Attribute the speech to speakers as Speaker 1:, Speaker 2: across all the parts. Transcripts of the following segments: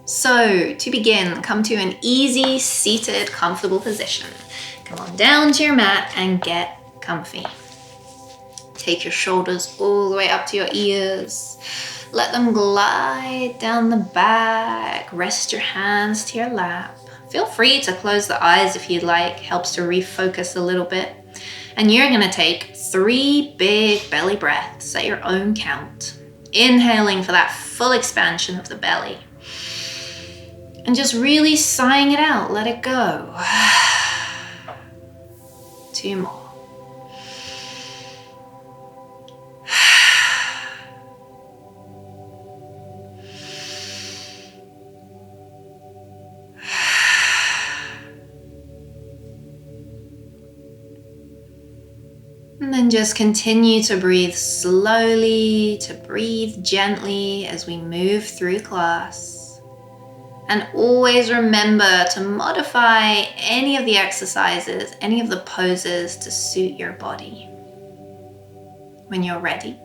Speaker 1: So to begin, come to an easy, seated, comfortable position. Come on down to your mat and get comfy. Take your shoulders all the way up to your ears. Let them glide down the back. Rest your hands to your lap. Feel free to close the eyes if you'd like. Helps to refocus a little bit. And you're gonna take 3 big belly breaths at your own count. Inhaling for that full expansion of the belly. And just really sighing it out, let it go. 2 more. And then just continue to breathe slowly, to breathe gently as we move through class. And always remember to modify any of the exercises, any of the poses to suit your body. When you're ready,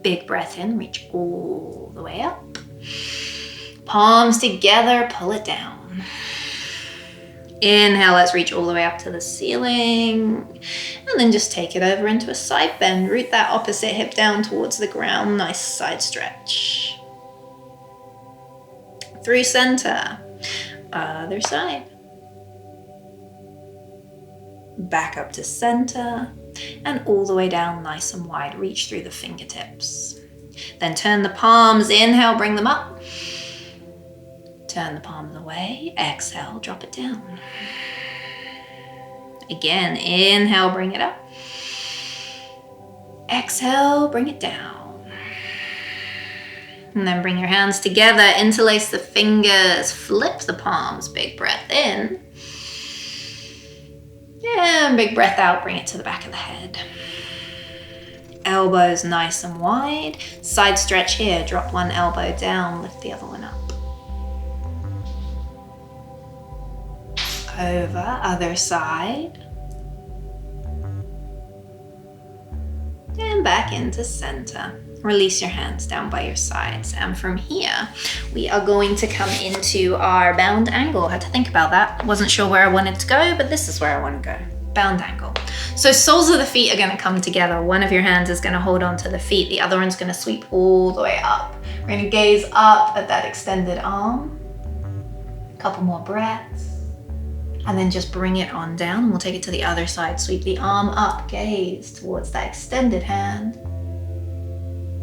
Speaker 1: big breath in, reach all the way up. Palms together, pull it down. Inhale, let's reach all the way up to the ceiling. And then just take it over into a side bend. Root that opposite hip down towards the ground. Nice side stretch. Through center. Other side. Back up to center. And all the way down nice and wide. Reach through the fingertips. Then turn the palms. Inhale, bring them up. Turn the palms away. Exhale, drop it down. Again, inhale, bring it up. Exhale, bring it down. And then bring your hands together, interlace the fingers, flip the palms, big breath in. And big breath out, bring it to the back of the head. Elbows nice and wide. Side stretch here, drop one elbow down, lift the other one up. Over, other side. And back into center. Release your hands down by your sides. And from here, we are going to come into our bound angle. I had to think about that. Wasn't sure where I wanted to go, but this is where I want to go. Bound angle. So soles of the feet are going to come together. One of your hands is going to hold on to the feet. The other one's going to sweep all the way up. We're going to gaze up at that extended arm. A couple more breaths. And then just bring it on down. We'll take it to the other side. Sweep the arm up, gaze towards that extended hand.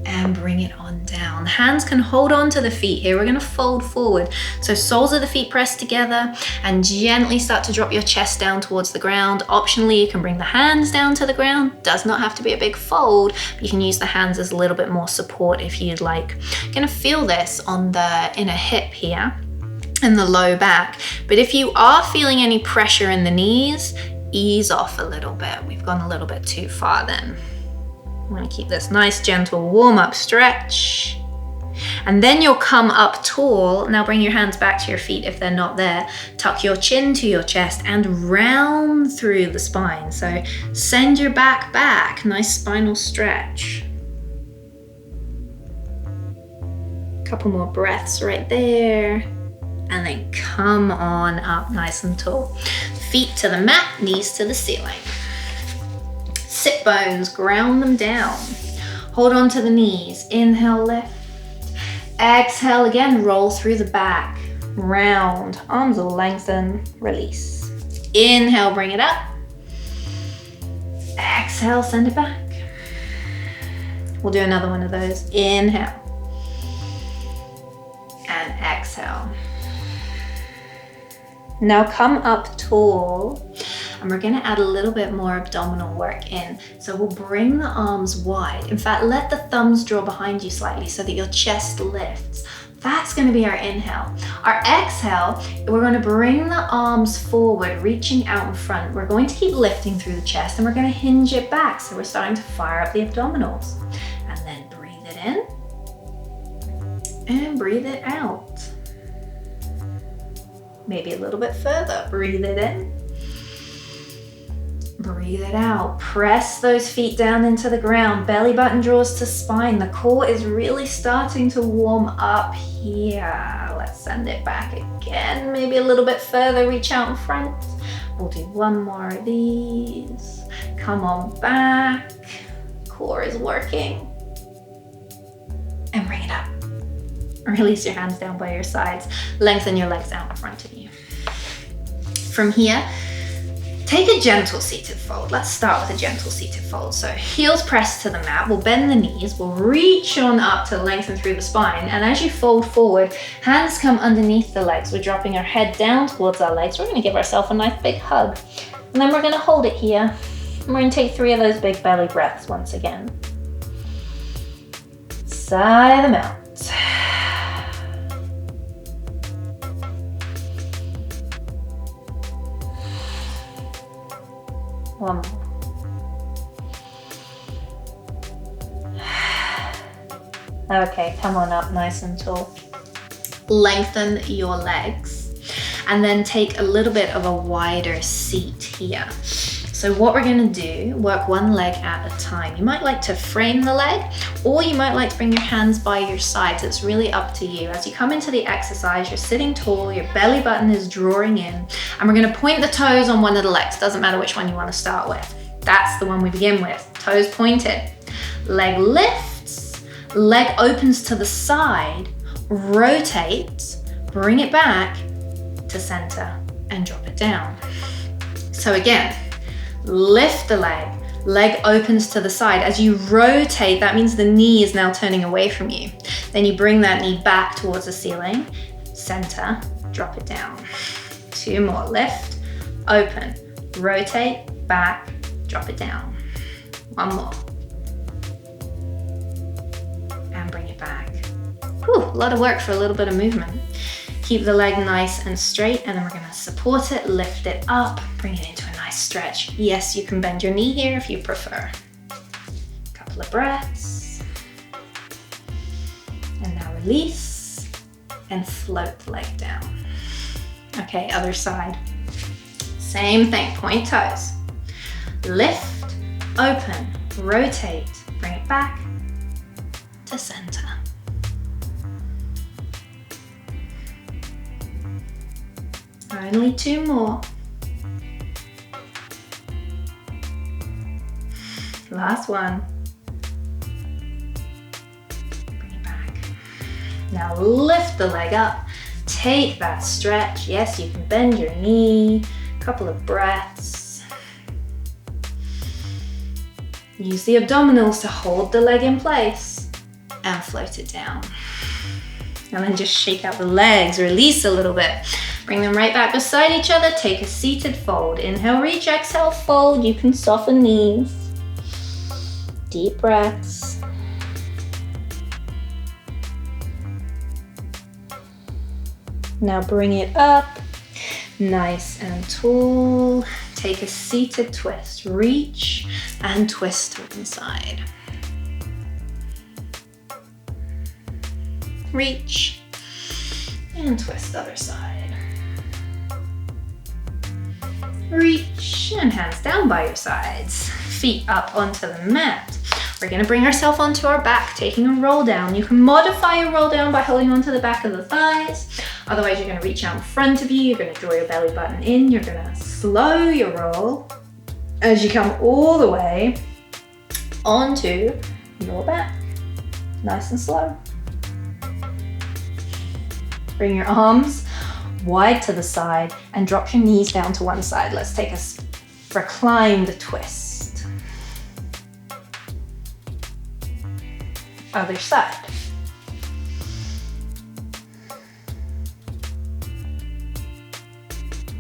Speaker 1: And bring it on down. Hands can hold on to the feet here. We're gonna fold forward. So soles of the feet press together and gently start to drop your chest down towards the ground. Optionally, you can bring the hands down to the ground. Does not have to be a big fold, but you can use the hands as a little bit more support if you'd like. You're gonna feel this on the inner hip here. And the low back. But if you are feeling any pressure in the knees, ease off a little bit. We've gone a little bit too far then. I'm gonna keep this nice, gentle warm-up stretch. And then you'll come up tall. Now bring your hands back to your feet if they're not there. Tuck your chin to your chest and round through the spine. So send your back back. Nice spinal stretch. Couple more breaths right there. And then come on up nice and tall. Feet to the mat, knees to the ceiling. Sit bones, ground them down. Hold on to the knees. Inhale, lift. Exhale again, roll through the back. Round, arms will lengthen, release. Inhale, bring it up. Exhale, send it back. We'll do another one of those. Inhale. And exhale. Now come up tall, and we're gonna add a little bit more abdominal work in. So we'll bring the arms wide. In fact, let the thumbs draw behind you slightly so that your chest lifts. That's gonna be our inhale. Our exhale, we're gonna bring the arms forward, reaching out in front. We're going to keep lifting through the chest, and we're gonna hinge it back. So we're starting to fire up the abdominals. And then breathe it in, and breathe it out. Maybe a little bit further. Breathe it in. Breathe it out. Press those feet down into the ground. Belly button draws to spine. The core is really starting to warm up here. Let's send it back again. Maybe a little bit further. Reach out in front. We'll do one more of these. Come on back. Core is working. And bring it up. Release your hands down by your sides. Lengthen your legs out in front of you. From here, take a gentle seated fold. Let's start with a gentle seated fold. So heels pressed to the mat. We'll bend the knees. We'll reach on up to lengthen through the spine. And as you fold forward, hands come underneath the legs. We're dropping our head down towards our legs. We're going to give ourselves a nice big hug. And then we're going to hold it here. And we're going to take 3 of those big belly breaths once again. Sigh them out. One more. Okay, come on up nice and tall. Lengthen your legs and then take a little bit of a wider seat here. So what we're gonna do, work one leg at a time. You might like to frame the leg, or you might like to bring your hands by your sides. It's really up to you. As you come into the exercise, you're sitting tall, your belly button is drawing in, and we're gonna point the toes on one of the legs. Doesn't matter which one you wanna start with. That's the one we begin with. Toes pointed. Leg lifts, leg opens to the side, rotates, bring it back to center, and drop it down. So again, lift the leg, leg opens to the side. As you rotate, that means the knee is now turning away from you. Then you bring that knee back towards the ceiling, center, drop it down. 2 more, lift, open, rotate, back, drop it down. 1 more. And bring it back. Whew, a lot of work for a little bit of movement. Keep the leg nice and straight, and then we're gonna support it, lift it up, bring it into a nice stretch. Yes, you can bend your knee here if you prefer. Couple of breaths. And now release and float the leg down. Okay, other side. Same thing, point toes. Lift, open, rotate, bring it back to center. Only 2 more. Last one. Bring it back. Now lift the leg up. Take that stretch. Yes, you can bend your knee. Couple of breaths. Use the abdominals to hold the leg in place and float it down. And then just shake out the legs, release a little bit. Bring them right back beside each other. Take a seated fold. Inhale, reach, exhale, fold. You can soften knees. Deep breaths. Now bring it up, nice and tall. Take a seated twist. Reach and twist to one side. Reach and twist other side. Reach and hands down by your sides. Feet up onto the mat. We're gonna bring ourselves onto our back, taking a roll down. You can modify your roll down by holding onto the back of the thighs. Otherwise, you're gonna reach out in front of you. You're gonna draw your belly button in. You're gonna slow your roll as you come all the way onto your back. Nice and slow. Bring your arms wide to the side and drop your knees down to one side. Let's take a reclined twist. Other side.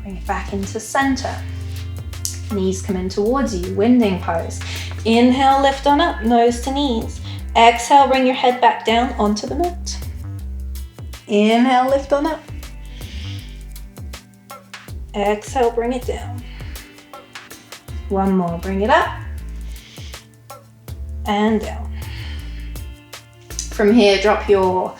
Speaker 1: Bring it back into center. Knees come in towards you, winding pose. Inhale, lift on up, nose to knees. Exhale, bring your head back down onto the mat. Inhale, lift on up. Exhale, bring it down. 1 more, bring it up and down. From here, drop your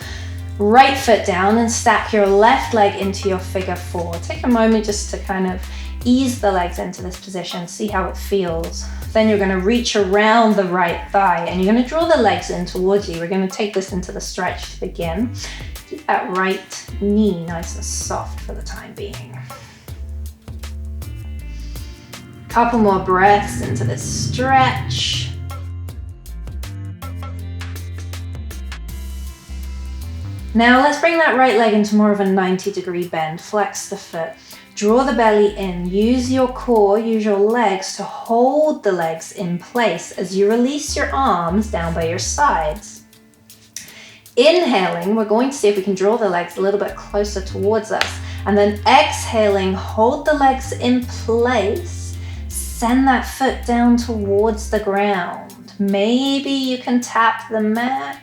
Speaker 1: right foot down and stack your left leg into your figure 4. Take a moment just to kind of ease the legs into this position, see how it feels. Then you're gonna reach around the right thigh and you're gonna draw the legs in towards you. We're gonna take this into the stretch to begin. Keep that right knee nice and soft for the time being. Couple more breaths into this stretch. Now let's bring that right leg into more of a 90-degree bend. Flex the foot. Draw the belly in. Use your core, use your legs to hold the legs in place as you release your arms down by your sides. Inhaling, we're going to see if we can draw the legs a little bit closer towards us. And then exhaling, hold the legs in place. Send that foot down towards the ground. Maybe you can tap the mat,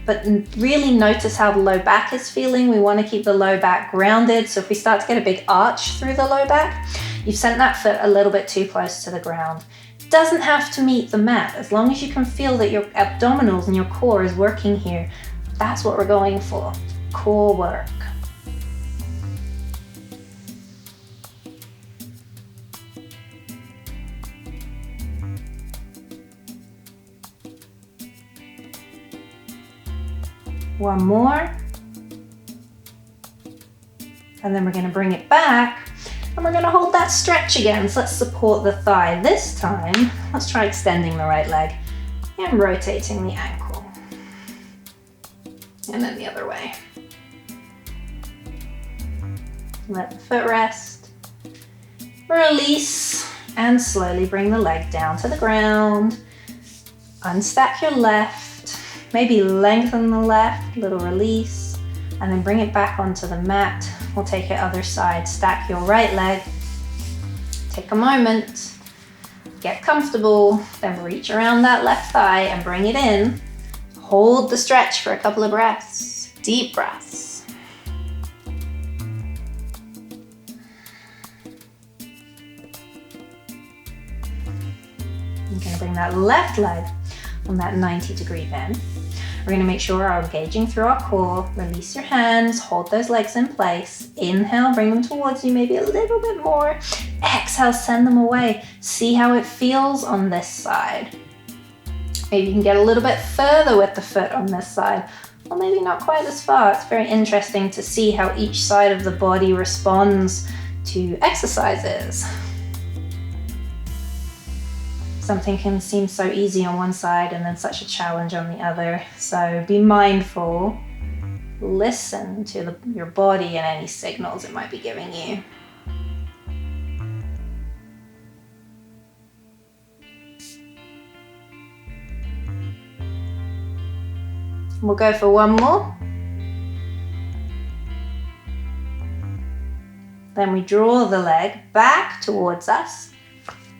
Speaker 1: but really notice how the low back is feeling. We want to keep the low back grounded. So if we start to get a big arch through the low back, you've sent that foot a little bit too close to the ground. It doesn't have to meet the mat. As long as you can feel that your abdominals and your core is working here, that's what we're going for, core work. One more. And then we're going to bring it back and we're going to hold that stretch again. So let's support the thigh. This time, let's try extending the right leg and rotating the ankle. And then the other way. Let the foot rest. Release and slowly bring the leg down to the ground. Unstack your left. Maybe lengthen the left, little release, and then bring it back onto the mat. We'll take it other side. Stack your right leg. Take a moment. Get comfortable. Then reach around that left thigh and bring it in. Hold the stretch for a couple of breaths. Deep breaths. I'm going to bring that left leg on that 90-degree bend. We're going to make sure we're engaging through our core. Release your hands, hold those legs in place. Inhale, bring them towards you, maybe a little bit more. Exhale, send them away. See how it feels on this side. Maybe you can get a little bit further with the foot on this side, or maybe not quite as far. It's very interesting to see how each side of the body responds to exercises. Something can seem so easy on one side and then such a challenge on the other. So be mindful, listen to your body and any signals it might be giving you. We'll go for one more. Then we draw the leg back towards us.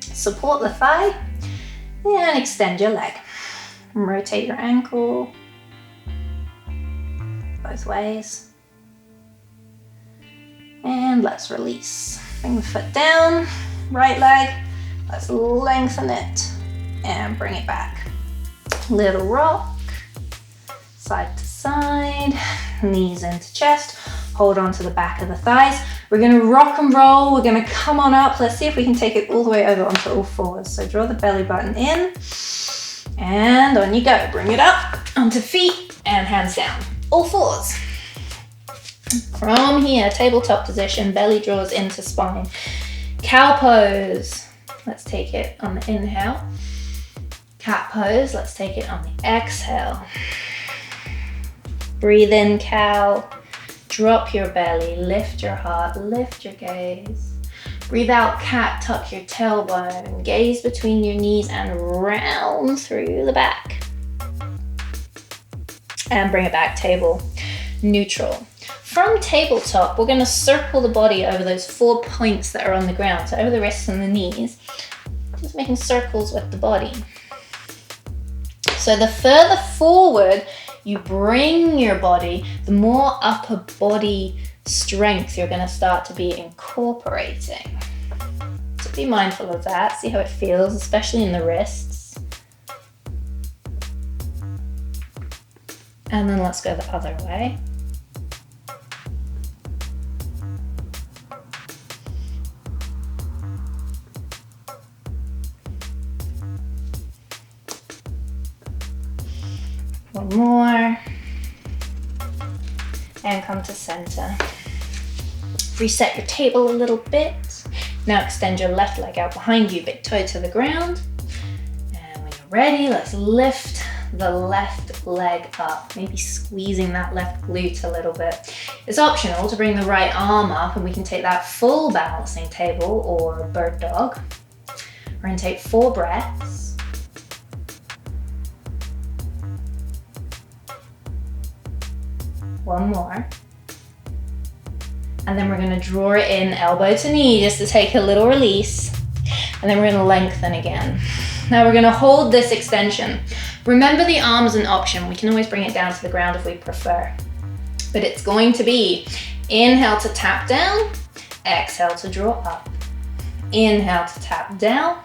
Speaker 1: Support the thigh and extend your leg. And rotate your ankle both ways. And let's release. Bring the foot down, right leg. Let's lengthen it and bring it back. Little rock, side to side, knees into chest. Hold on to the back of the thighs. We're gonna rock and roll. We're gonna come on up. Let's see if we can take it all the way over onto all fours. So draw the belly button in and on you go. Bring it up onto feet and hands down. All fours. From here, tabletop position, belly draws into spine. Cow pose. Let's take it on the inhale. Cat pose. Let's take it on the exhale. Breathe in, cow. Drop your belly, lift your heart, lift your gaze. Breathe out, cat, tuck your tailbone, gaze between your knees and round through the back. And bring it back, table, neutral. From tabletop, we're gonna circle the body over those 4 points that are on the ground, so over the wrists and the knees, just making circles with the body. So the further forward you bring your body, the more upper body strength you're gonna start to be incorporating. So be mindful of that, see how it feels, especially in the wrists. And then let's go the other way. One more. And come to center. Reset your table a little bit. Now extend your left leg out behind you, big toe to the ground. And when you're ready, let's lift the left leg up, maybe squeezing that left glute a little bit. It's optional to bring the right arm up, and we can take that full balancing table or bird dog. We're going to take 4 breaths. One more. And then we're going to draw it in elbow to knee just to take a little release. And then we're going to lengthen again. Now we're going to hold this extension. Remember, the arm is an option. We can always bring it down to the ground if we prefer. But it's going to be inhale to tap down, exhale to draw up. Inhale to tap down,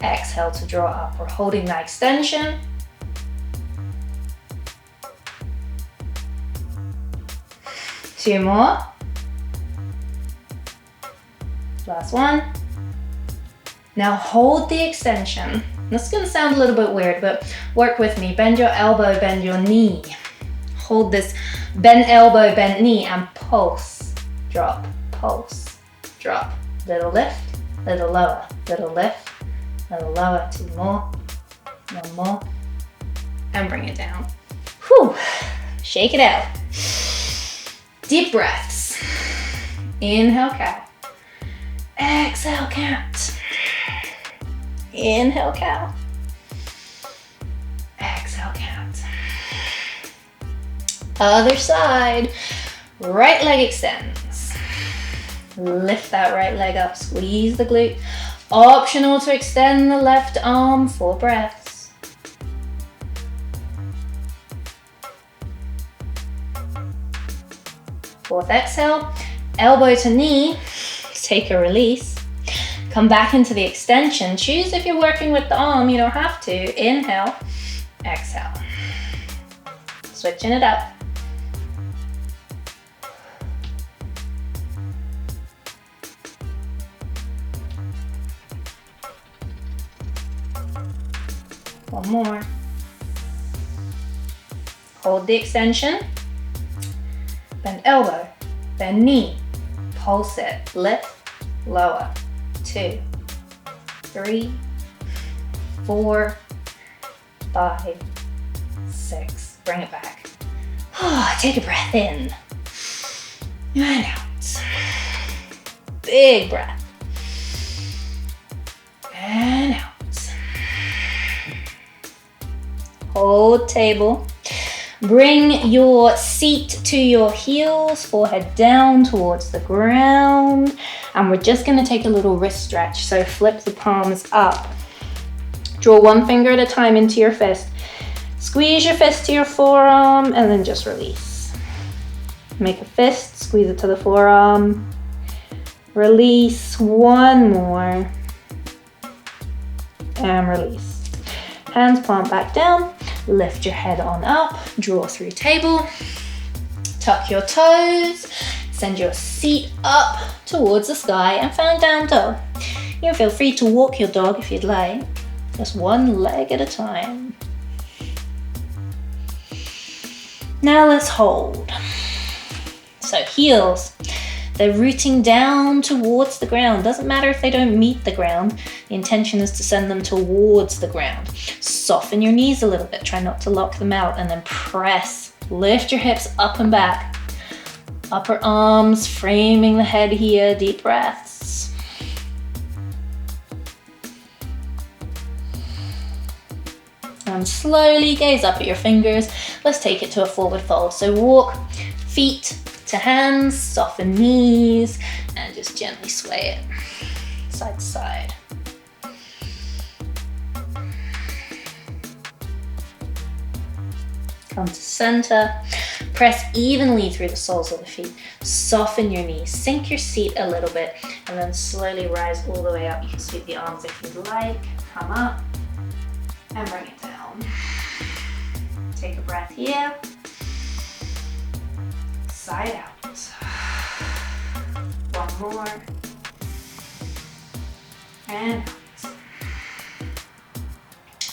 Speaker 1: exhale to draw up. We're holding that extension. Two more. Last one. Now hold the extension. This is going to sound a little bit weird, but work with me. Bend your elbow, bend your knee. Hold this bent elbow, bent knee, and pulse, drop, pulse, drop. Little lift, little lower, little lift, little lower. 2 more, 1 more, and bring it down. Whew, shake it out. Deep breaths. Inhale, cow. Exhale, cat. Inhale, cow. Exhale, cat. Other side. Right leg extends. Lift that right leg up. Squeeze the glute. Optional to extend the left arm. 4 breaths. Fourth exhale. Elbow to knee. Take a release. Come back into the extension. Choose if you're working with the arm, you don't have to. Inhale, exhale. Switching it up. One more. Hold the extension. Bend elbow, bend knee. Pulse it. Lift, lower. 2, 3, 4, 5, 6. Bring it back. Take a breath in and out. Big breath. And out. Hold table. Bring your seat to your heels, forehead down towards the ground. And we're just going to take a little wrist stretch. So flip the palms up. Draw 1 finger at a time into your fist. Squeeze your fist to your forearm and then just release. Make a fist, squeeze it to the forearm. Release. 1 more. And release. Hands plant back down. Lift your head on up. Draw through table. Tuck your toes. Send your seat up towards the sky and find down dog. You can feel free to walk your dog if you'd like. Just 1 leg at a time. Now let's hold. So heels, they're rooting down towards the ground. Doesn't matter if they don't meet the ground. The intention is to send them towards the ground. Soften your knees a little bit. Try not to lock them out, and then press. Lift your hips up and back. Upper arms framing the head here. Deep breaths. And slowly gaze up at your fingers. Let's take it to a forward fold. So walk feet to hands, soften knees, and just gently sway it side to side. Come to center. Press evenly through the soles of the feet. Soften your knees. Sink your seat a little bit and then slowly rise all the way up. You can sweep the arms if you'd like. Come up and bring it down. Take a breath here. Side out. 1 more. And out.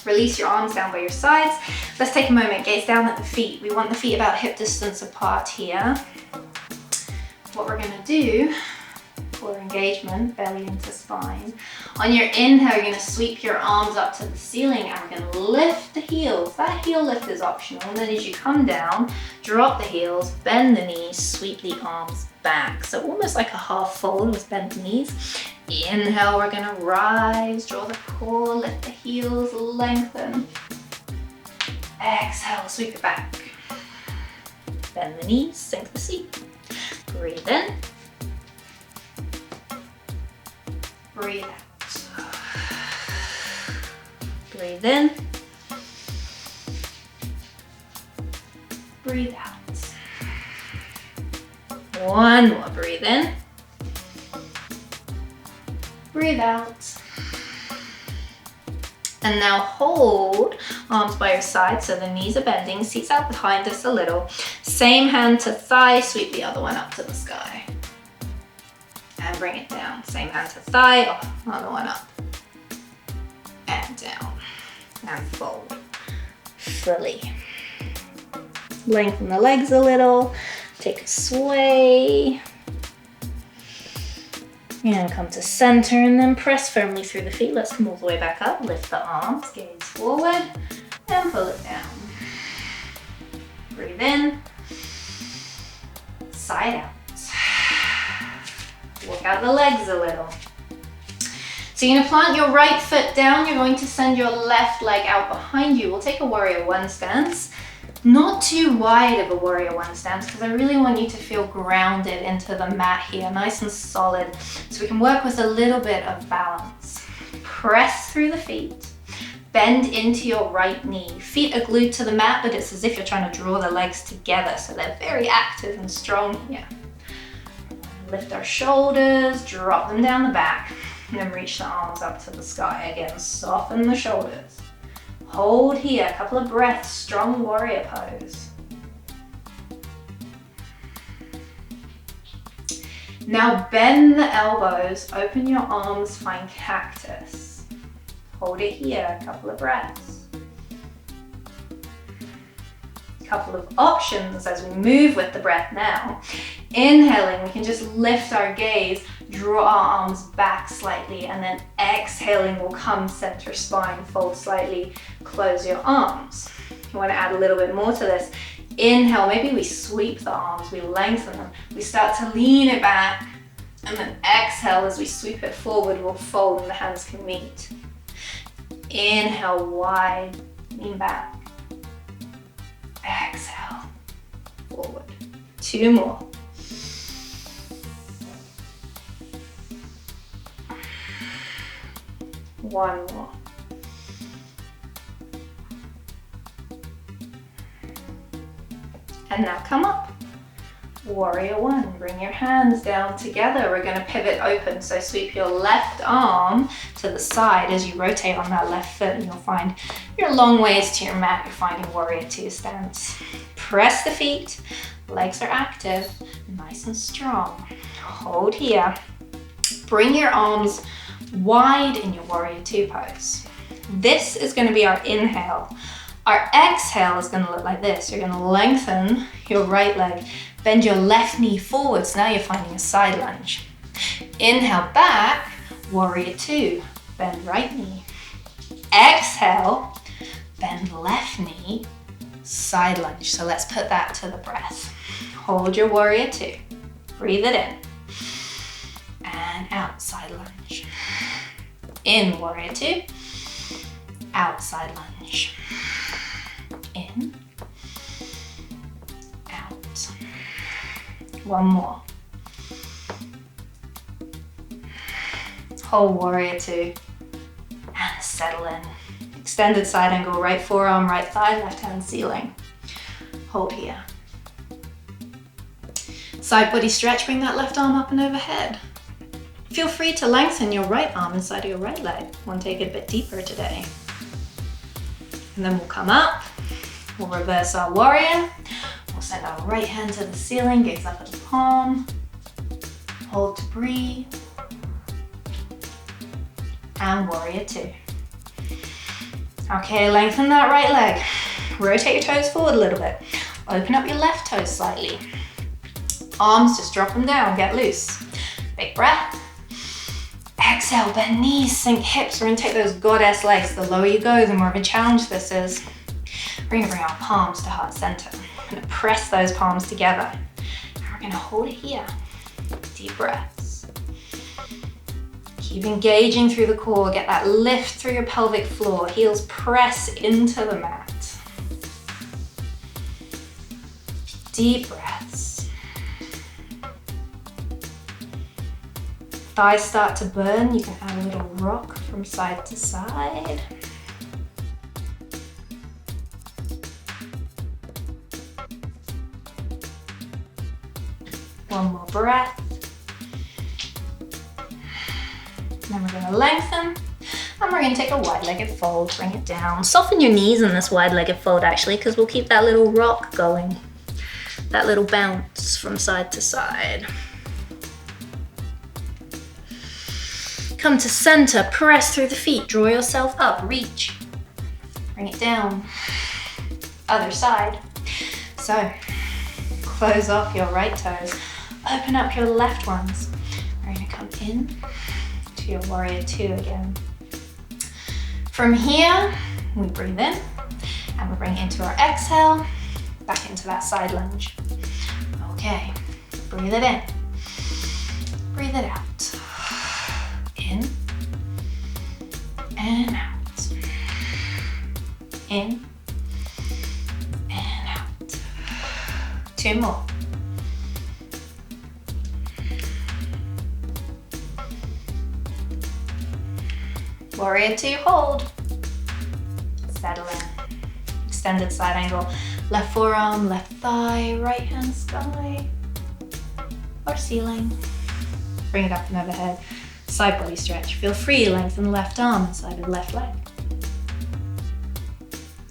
Speaker 1: Release your arms down by your sides. Let's take a moment, gaze down at the feet. We want the feet about hip distance apart here. What we're gonna do for engagement, belly into spine. On your inhale, you're gonna sweep your arms up to the ceiling and we're gonna lift the heels. That heel lift is optional. And then as you come down, drop the heels, bend the knees, sweep the arms back. So almost like a half fold with bent knees. Inhale, we're gonna rise, draw the core, lift the heels, lengthen. Exhale, sweep it back. Bend the knees, sink the seat. Breathe in. Breathe out. Breathe in. Breathe out. One more, breathe in. Breathe out. And now hold arms by your side so the knees are bending, seats out behind us a little. Same hand to thigh, sweep the other one up to the sky. And bring it down. Same hand to thigh, other one up. And down. And fold. Fully. Lengthen the legs a little. Take a sway. And come to center and then press firmly through the feet. Let's come all the way back up. Lift the arms, gaze forward, and pull it down. Breathe in. Side out. Work out the legs a little. So you're gonna plant your right foot down. You're going to send your left leg out behind you. We'll take a warrior one stance. Not too wide of a warrior one stance because I really want you to feel grounded into the mat here, nice and solid, so we can work with a little bit of balance. Press through the feet, bend into your right knee. Feet are glued to the mat, but it's as if you're trying to draw the legs together, so they're very active and strong here. Lift our shoulders, drop them down the back, and then reach the arms up to the sky. Again, soften the shoulders. Hold here, a couple of breaths, strong warrior pose. Now bend the elbows, open your arms, find cactus. Hold it here, a couple of breaths. Couple of options as we move with the breath now. Inhaling, we can just lift our gaze, draw our arms back slightly, and then exhaling will come center spine, fold slightly, close your arms. You want to add a little bit more to this. Inhale, maybe we sweep the arms, we lengthen them, we start to lean it back, and then exhale as we sweep it forward, we'll fold and the hands can meet. Inhale, wide, lean back. Exhale, forward. Two more. One more. And now come up. Warrior one. Bring your hands down together. We're going to pivot open. So sweep your left arm to the side as you rotate on that left foot, and you'll find you're a long ways to your mat. You're finding warrior two stance. Press the feet. Legs are active. Nice and strong. Hold here. Bring your arms wide in your warrior two pose. This is going to be our inhale. Our exhale is going to look like this. You're going to lengthen your right leg, bend your left knee forward. So now you're finding a side lunge. Inhale back, warrior two, bend right knee. Exhale, bend left knee, side lunge. So let's put that to the breath. Hold your warrior two. Breathe it in. And out, side lunge. In, warrior two. Outside lunge. In. Out. One more. Hold warrior two. And settle in. Extended side angle, right forearm, right thigh, left hand ceiling. Hold here. Side body stretch, bring that left arm up and overhead. Feel free to lengthen your right arm inside of your right leg. Want to take it a bit deeper today. And then we'll come up, we'll reverse our warrior. We'll send our right hand to the ceiling, gaze up at the palm. Hold to breathe. And warrior two. Okay, lengthen that right leg. Rotate your toes forward a little bit. Open up your left toes slightly. Arms, just drop them down, get loose. Big breath. Exhale, bend knees, sink hips. We're gonna take those goddess legs. The lower you go, the more of a challenge this is. We're gonna bring our palms to heart center. We're gonna press those palms together. And we're gonna hold it here. Deep breaths. Keep engaging through the core. Get that lift through your pelvic floor. Heels press into the mat. Deep breaths. Thighs start to burn. You can add a little rock from side to side. One more breath. Then we're going to lengthen, and we're going to take a wide-legged fold, bring it down. Soften your knees in this wide-legged fold actually, because we'll keep that little rock going, that little bounce from side to side. Come to center, press through the feet, draw yourself up, reach, bring it down. Other side. So, close off your right toes, open up your left ones. We're going to come in to your warrior two again. From here, we breathe in and we bring it into our exhale, back into that side lunge. Okay, breathe it in, breathe it out. In and out. In and out. Two more. Warrior two, hold. Settle in. Extended side angle. Left forearm, left thigh, right hand sky or ceiling. Bring it up and overhead. Side body stretch. Feel free to lengthen the left arm inside of left leg.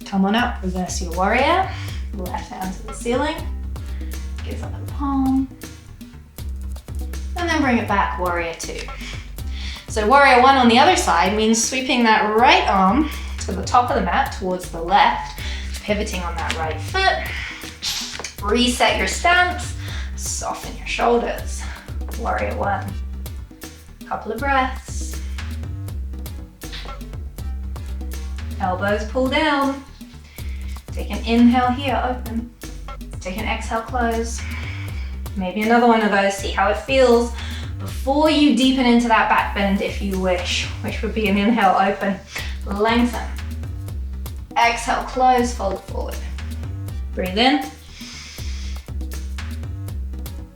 Speaker 1: Come on up, reverse your warrior. Left hand to the ceiling. Give up the palm. And then bring it back, warrior two. So warrior one on the other side means sweeping that right arm to the top of the mat towards the left, pivoting on that right foot. Reset your stance, soften your shoulders. Warrior one. Couple of breaths. Elbows pull down. Take an inhale here, open. Take an exhale, close. Maybe another one of those, see how it feels before you deepen into that back bend if you wish, which would be an inhale, open, lengthen. Exhale, close, fold forward. Breathe in.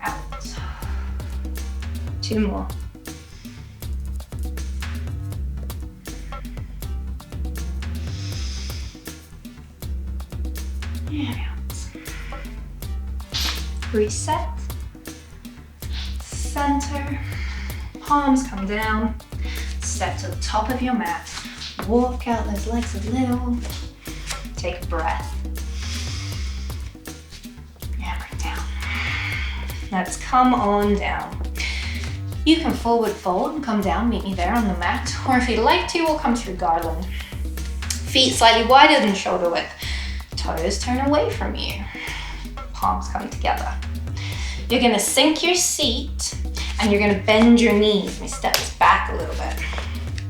Speaker 1: Out. Two more. And out. Reset. Center. Palms come down. Step to the top of your mat. Walk out those legs a little. Take a breath. And bring down. Let's come on down. You can forward fold and come down, meet me there on the mat. Or if you'd like to, we'll come through garland. Feet slightly wider than shoulder width. Toes turn away from you. Palms come together. You're gonna sink your seat and you're gonna bend your knees. Let me step this back a little bit.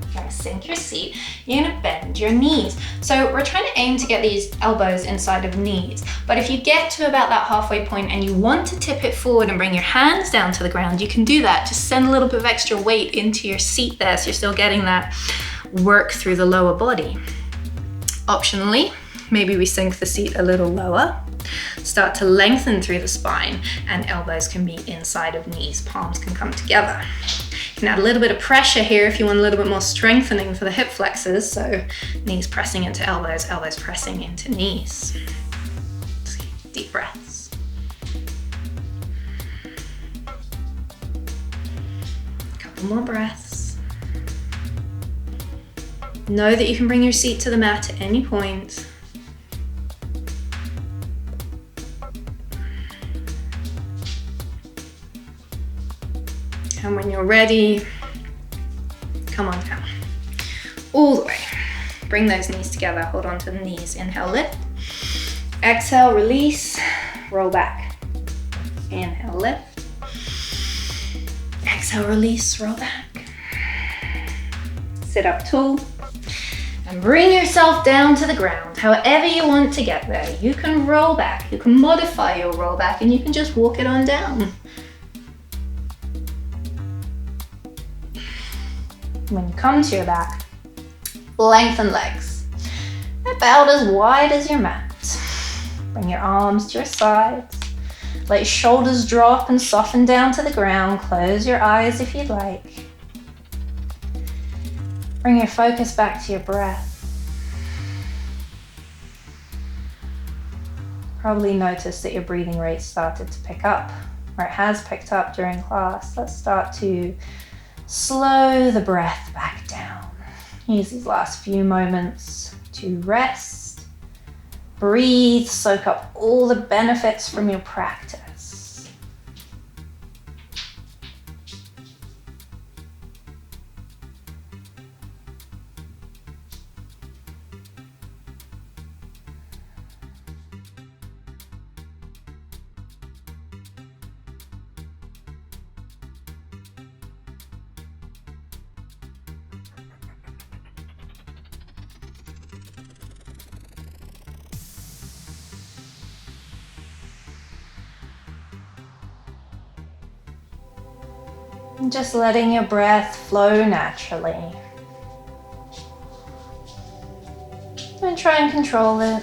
Speaker 1: You're gonna sink your seat, you're gonna bend your knees. So we're trying to aim to get these elbows inside of knees. But if you get to about that halfway point and you want to tip it forward and bring your hands down to the ground, you can do that. Just send a little bit of extra weight into your seat there so you're still getting that work through the lower body. Optionally, maybe we sink the seat a little lower, start to lengthen through the spine, and elbows can be inside of knees, palms can come together. You can add a little bit of pressure here if you want a little bit more strengthening for the hip flexors, so knees pressing into elbows, elbows pressing into knees. Deep breaths. A couple more breaths. Know that you can bring your seat to the mat at any point. And when you're ready, come on down. All the way. Bring those knees together, hold on to the knees. Inhale, lift. Exhale, release, roll back. Inhale, lift. Exhale, release, roll back. Sit up tall. And bring yourself down to the ground, however you want to get there. You can roll back, you can modify your roll back, and you can just walk it on down. When you come to your back, lengthen legs. About as wide as your mat. Bring your arms to your sides. Let your shoulders drop and soften down to the ground. Close your eyes if you'd like. Bring your focus back to your breath. Probably notice that your breathing rate started to pick up, or it has picked up during class. Let's start to slow the breath back down. Use these last few moments to rest, breathe, soak up all the benefits from your practice. And just letting your breath flow naturally. Don't try and control it.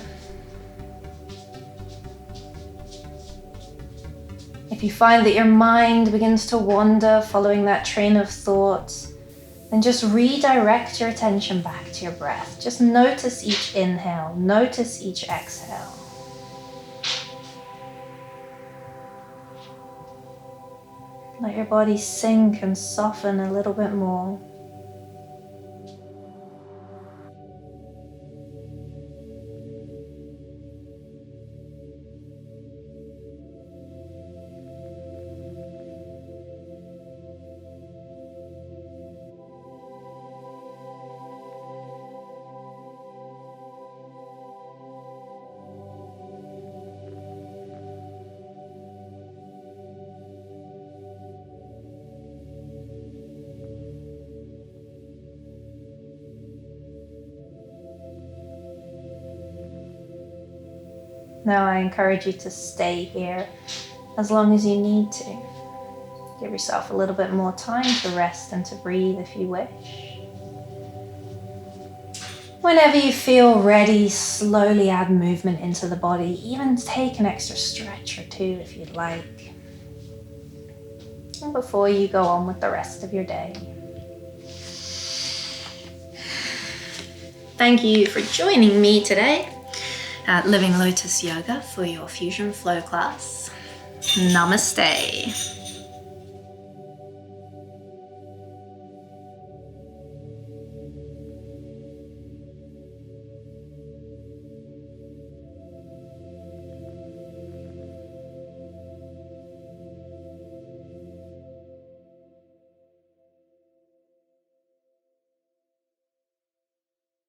Speaker 1: If you find that your mind begins to wander following that train of thought, then just redirect your attention back to your breath. Just notice each inhale, notice each exhale. Let your body sink and soften a little bit more. Now I encourage you to stay here as long as you need to. Give yourself a little bit more time to rest and to breathe if you wish. Whenever you feel ready, slowly add movement into the body. Even take an extra stretch or two if you'd like. And before you go on with the rest of your day. Thank you for joining me today at Living Lotus Yoga for your Fusion Flow class. Namaste.